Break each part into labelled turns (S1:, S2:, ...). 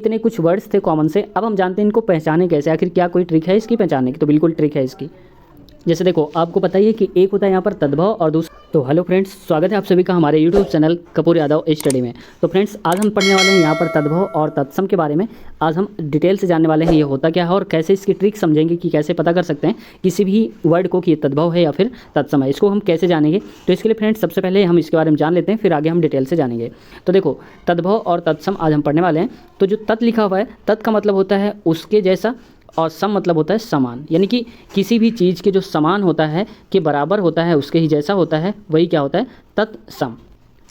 S1: इतने कुछ वर्ड्स थे कॉमन से। अब हम जानते हैं इनको पहचाने कैसे, आखिर क्या कोई ट्रिक है इसकी पहचानने की? तो बिल्कुल ट्रिक है इसकी। जैसे देखो, आपको पता ही है कि एक होता है यहाँ पर तद्भव और दूसरा। तो हेलो फ्रेंड्स, स्वागत है आप सभी का हमारे YouTube channel Kapoor Yadav study में। तो फ्रेंड्स, आज हम पढ़ने वाले हैं यहाँ पर तद्भव और तत्सम के बारे में। आज हम डिटेल से जानने वाले हैं ये होता क्या है और कैसे इसकी ट्रिक समझेंगे कि कैसे पता कर सकते हैं किसी भी वर्ड को कि ये तद्भव है या फिर तत्सम है। इसको हम कैसे जानेंगे, तो इसके लिए फ्रेंड्स सबसे पहले हम इसके बारे में जान लेते हैं, फिर आगे हम डिटेल से जानेंगे। तो देखो, तद्भव और तत्सम आज हम पढ़ने वाले हैं। तो जो तत् लिखा हुआ है, तत् का मतलब होता है उसके जैसा और सम मतलब होता है समान, यानी कि किसी भी चीज़ के जो समान होता है, के बराबर होता है, उसके ही जैसा होता है, वही क्या होता है? तत्सम।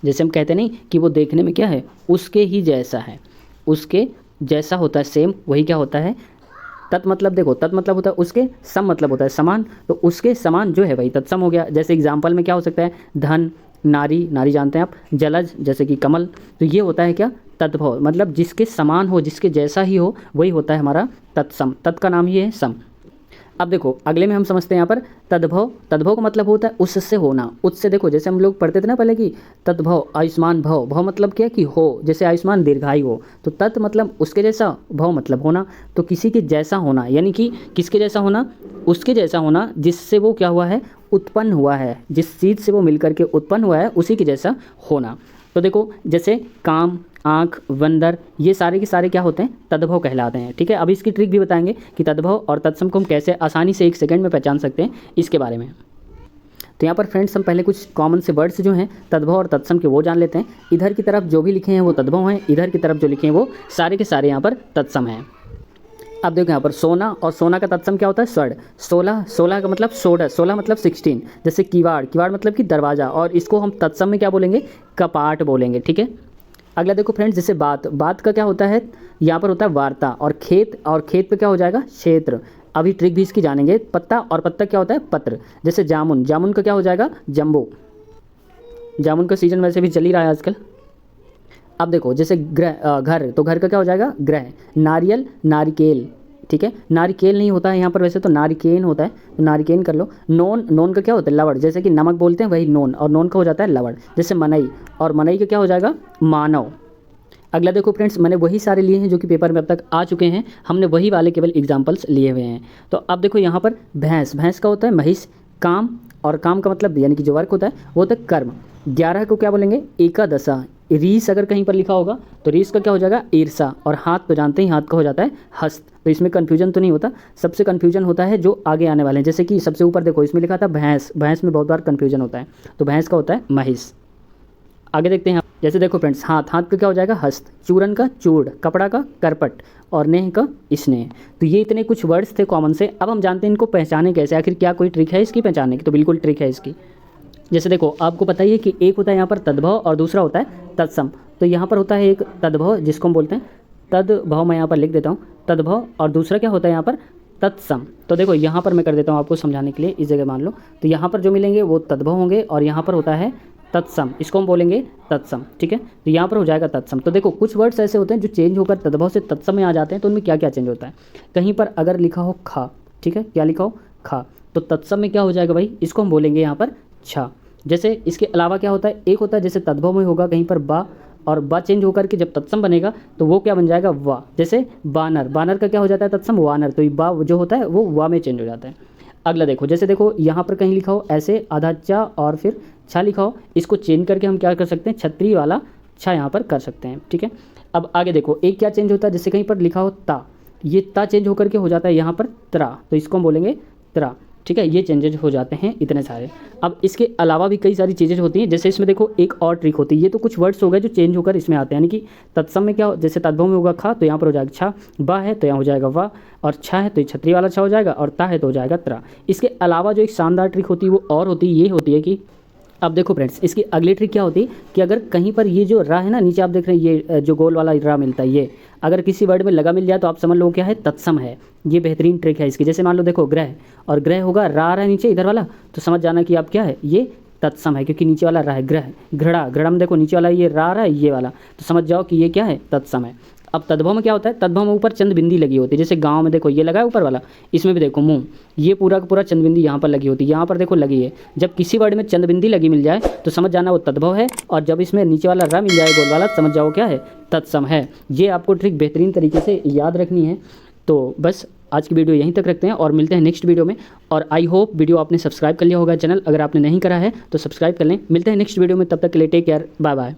S1: जैसे हम कहते नहीं कि वो देखने में क्या है, उसके ही जैसा है, उसके जैसा होता है, सेम, वही क्या होता है? तत् मतलब देखो, तत् मतलब होता है उसके, सम मतलब होता है समान, तो उसके समान जो है वही तत्सम हो गया। जैसे एग्जाम्पल में क्या हो सकता है? धन, नारी, नारी जानते हैं आप, जलज जैसे कि कमल, तो ये होता है क्या? तद्भव, मतलब जिसके समान हो, जिसके जैसा ही हो, वही होता है हमारा तत्सम। तत् का नाम ही है सम। अब देखो, अगले में हम समझते हैं यहाँ पर तद्भव। तद्भव का मतलब होता है उससे होना, उससे। देखो, जैसे हम लोग पढ़ते थे ना पहले कि तद्भव आयुष्मान भव। भव मतलब क्या कि हो, जैसे आयुष्मान दीर्घायु हो, तो तत् मतलब उसके जैसा, भव मतलब होना। तो किसी के जैसा होना, यानी कि किसके जैसा होना? उसके जैसा होना, जिससे वो क्या हुआ है? उत्पन्न हुआ है। जिस चीज़ से वो मिलकर के उत्पन्न हुआ है, उसी के जैसा होना। तो देखो, जैसे काम, आँख, बंदर, ये सारे के सारे क्या होते हैं? तद्भव कहलाते हैं। ठीक है, अब इसकी ट्रिक भी बताएंगे कि तद्भव और तत्सम को हम कैसे आसानी से 1 सेकंड में पहचान सकते हैं, इसके बारे में। तो यहाँ पर फ्रेंड्स, हम पहले कुछ कॉमन से वर्ड्स जो हैं तद्भव और तत्सम के, वो जान लेते हैं। इधर की तरफ जो भी लिखे हैं वो तद्भव हैं, इधर की तरफ जो लिखे हैं वो सारे के सारे यहाँ पर तत्सम हैं। अब देखो, यहाँ पर सोना, और सोना का तत्सम क्या होता है? स्वर्ण। 16, 16 का मतलब 16, 16 मतलब 16। जैसे किवाड़, किवाड़ मतलब कि दरवाज़ा, और इसको हम तत्सम में क्या बोलेंगे? कपाट बोलेंगे। ठीक है, अगला देखो फ्रेंड्स, जैसे बात, बात का क्या होता है? यहाँ पर होता है वार्ता। और खेत, और खेत पे क्या हो जाएगा? क्षेत्र। अभी ट्रिक भी इसकी जानेंगे। पत्ता, और पत्ता क्या होता है? पत्र। जैसे जामुन, जामुन का क्या हो जाएगा? जम्बो। जामुन का सीजन वैसे भी चल ही रहा है आजकल। अब देखो, जैसे ग्रह, घर, तो घर का क्या हो जाएगा? ग्रह। नारियल, नारिकेल। ठीक है, नारिकेल नहीं होता है यहाँ पर, वैसे तो नारिकेन होता है, तो नारिकेन कर लो। नोन, नोन का क्या होता है? लवड़। जैसे कि नमक बोलते हैं वही नोन, और नोन का हो जाता है लवड़। जैसे मनई, और मनई का क्या हो जाएगा? मानव। अगला देखो फ्रेंड्स, मैंने वही सारे लिए हैं जो कि पेपर में अब तक आ चुके हैं, हमने वही वाले केवल एग्जाम्पल्स लिए हुए हैं। तो अब देखो यहाँ पर भैंस, भैंस का होता है महिष। काम, और काम का मतलब यानी कि जो वर्क होता है वो होता है कर्म। 11 को क्या बोलेंगे? एकादशा। रीस अगर कहीं पर लिखा होगा तो रीस का क्या हो जाएगा? ईर्षा। और हाथ तो जानते हैं, हाथ का हो जाता है हस्त। तो इसमें कन्फ्यूजन तो नहीं होता, सबसे कन्फ्यूजन होता है जो आगे आने वाले हैं। जैसे कि सबसे ऊपर देखो, इसमें लिखा था भैंस, भैंस में बहुत बार कन्फ्यूजन होता है, तो भैंस का होता है महिष। आगे देखते हैं, जैसे देखो फ्रेंड्स, हाथ, हाथ का क्या हो जाएगा? हस्त। चूरन का चूड़, कपड़ा का करपट, और नेह का स्नेह। तो ये इतने कुछ वर्ड्स थे कॉमन से। अब हम जानते हैं इनको पहचाने कैसे, आखिर क्या कोई ट्रिक है इसकी पहचानने की? तो बिल्कुल ट्रिक है इसकी। जैसे देखो, आपको पता ही है कि एक होता है यहाँ पर तद्भव और दूसरा होता है तत्सम। तो यहाँ पर होता है एक तद्भव, जिसको हम बोलते हैं तद्भव, मैं यहाँ पर लिख देता हूँ तद्भव, और दूसरा क्या होता है यहाँ पर? तत्सम। तो देखो, यहाँ पर मैं कर देता हूँ आपको समझाने के लिए, इस जगह मान लो। तो यहाँ पर जो मिलेंगे वो तद्भव होंगे, और यहाँ पर होता है तत्सम, इसको हम बोलेंगे तत्सम। ठीक है, तो यहाँ पर हो जाएगा तत्सम। तो देखो, कुछ वर्ड्स ऐसे होते हैं जो चेंज होकर तद्भव से तत्सम में आ जाते हैं, तो उनमें क्या क्या चेंज होता है? कहीं पर अगर लिखा हो खा, ठीक है, क्या लिखा हो? खा, तो तत्सम में क्या हो जाएगा भाई? इसको हम बोलेंगे यहाँ पर छा। जैसे इसके अलावा क्या होता है? एक होता है जैसे तद्भव में होगा कहीं पर बा, और बा चेंज होकर के जब तत्सम बनेगा तो वो क्या बन जाएगा? वा। जैसे बानर, बानर का क्या हो जाता है? तत्सम वानर। तो ये बा जो होता है वो वा में चेंज हो जाता है। अगला देखो, जैसे देखो यहाँ पर कहीं लिखा हो ऐसे आधा चा और फिर छा लिखा हो, इसको चेंज करके हम क्या कर सकते हैं? छतरी वाला छा यहाँ पर कर सकते हैं। ठीक है, अब आगे देखो, एक क्या चेंज होता है? जैसे कहीं पर लिखा हो ता, ये ता चेंज होकर के हो जाता है यहाँ पर त्रा, तो इसको हम बोलेंगे त्रा। ठीक है, ये चेंजेज हो जाते हैं इतने सारे। अब इसके अलावा भी कई सारी चीज़ें होती हैं, जैसे इसमें देखो एक और ट्रिक होती है। ये तो कुछ वर्ड्स हो गए जो चेंज होकर इसमें आते हैं, यानी कि तत्सम में क्या हो, जैसे तद्भव में होगा खा, तो यहाँ पर हो जाएगा छा, बा है तो यहाँ हो जाएगा वा, और छा है तो छतरी वाला छा हो जाएगा, और ता है तो हो जाएगा त्रा। इसके अलावा जो एक शानदार ट्रिक होती है वो और होती है, ये होती है कि अब देखो फ्रेंड्स, इसकी अगली ट्रिक क्या होती है कि अगर कहीं पर ये जो रा है ना, नीचे आप देख रहे हैं ये जो गोल वाला रा मिलता है, ये अगर किसी वर्ड में लगा मिल जाए तो आप समझ लो क्या है? तत्सम है। ये बेहतरीन ट्रिक है इसकी। जैसे मान लो देखो ग्रह, और ग्रह होगा रा रहा है नीचे इधर वाला, तो समझ जाना कि आप क्या है? ये तत्सम है, क्योंकि नीचे वाला रा है। ग्रह, घृणा, घृणा में देखो नीचे वाला ये रा रहा है, ये वाला, तो समझ जाओ कि ये क्या है? तत्सम है। अब तद्भव में क्या होता है, तद्भव में ऊपर चंद्रबिंदी लगी होती है, जैसे गाँव में देखो ये लगा है ऊपर वाला, इसमें भी देखो मुँह, ये पूरा का पूरा चंद्रबिंदी यहाँ पर लगी होती है, यहाँ पर देखो लगी है। जब किसी वर्ड में चंद्रबिंदी लगी मिल जाए तो समझ जाना वो तद्भव है, और जब इसमें नीचे वाला र मिल जाए गोल वाला, समझ जाओ क्या है, तत्सम है। ये आपको ट्रिक बेहतरीन तरीके से याद रखनी है। तो बस आज की वीडियो यहीं तक रखते हैं और मिलते हैं नेक्स्ट वीडियो में। और आई होप वीडियो आपने सब्सक्राइब कर लिया होगा चैनल, अगर आपने नहीं करा है तो सब्सक्राइब कर लें। मिलते हैं नेक्स्ट वीडियो में, तब तक के लिए टेक केयर, बाय बाय।